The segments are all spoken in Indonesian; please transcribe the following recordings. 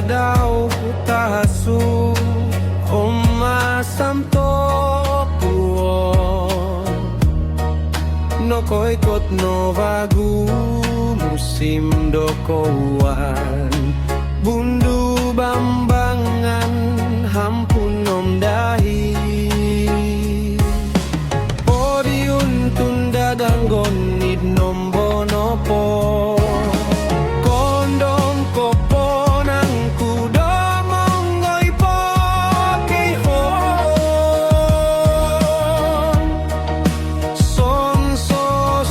tadaw tahasu omasam to puo no koikot no vagu musim dokowan bundu bambangan hampun nom dahi podiun tunda danggon nid nombo nopo kondom koponang kudo monggoy po keho son so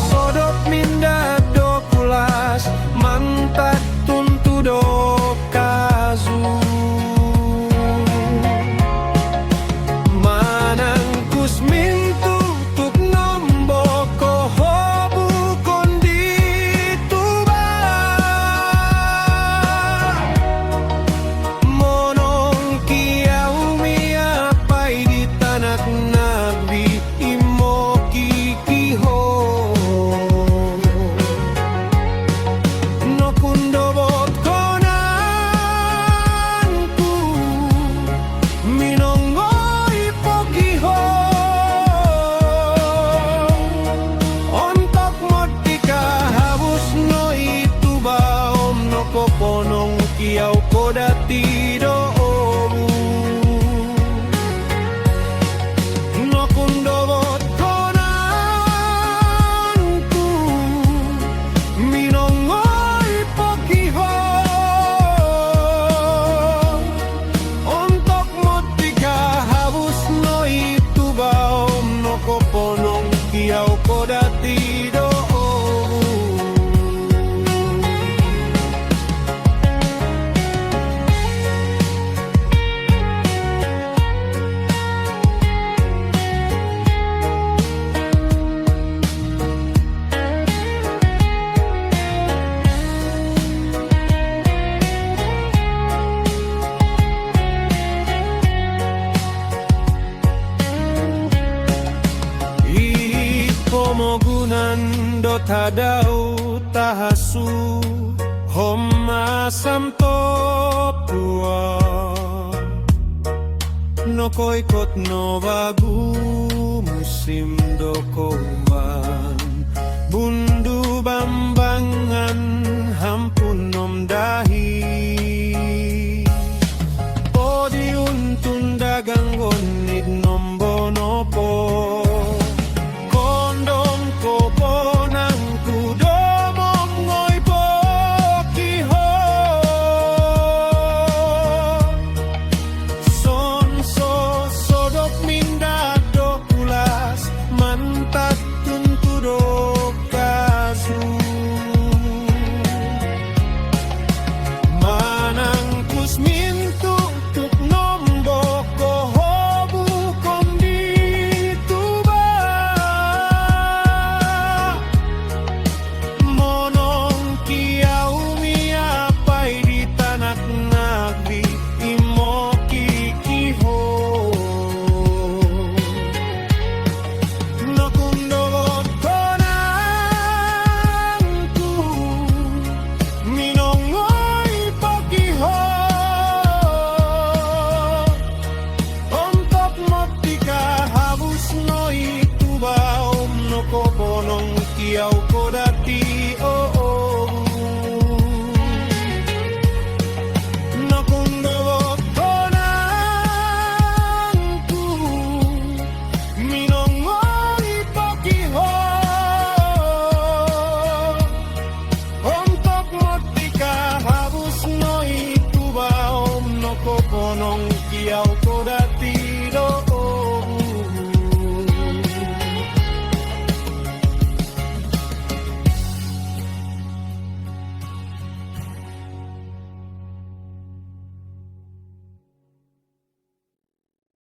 sodok minda dokulas mantat tuntudo kazu manang kusmintu tuk nombo kohobu kondituba monong kiau miapai di tanak nabi imo kikiho no kundobot konanku minongoy pogiho ontok motika habus no itu baom no koponong kiau kodati do obu no kundobot konanku minongoy pogiho ontok motika habus no itu baom no koponong kiau kodati do obu pomogunan do tadau tahasu homa samto pua no koikot no bagu musim do kowan bundu bambangan hampun nom dahi podiun tunda ganggon nid nombo nopo kondom koponang kudo mongoy pokiho son so sodok minda dokulas mantat tuntudo kasu manang kusmintu tuk nombo kohobu kondituba monong kiau miapai di tanak nabi imo kikiho no kundobot konanku minongoy pokiho ontok motika habus no itu baom no koponong kiau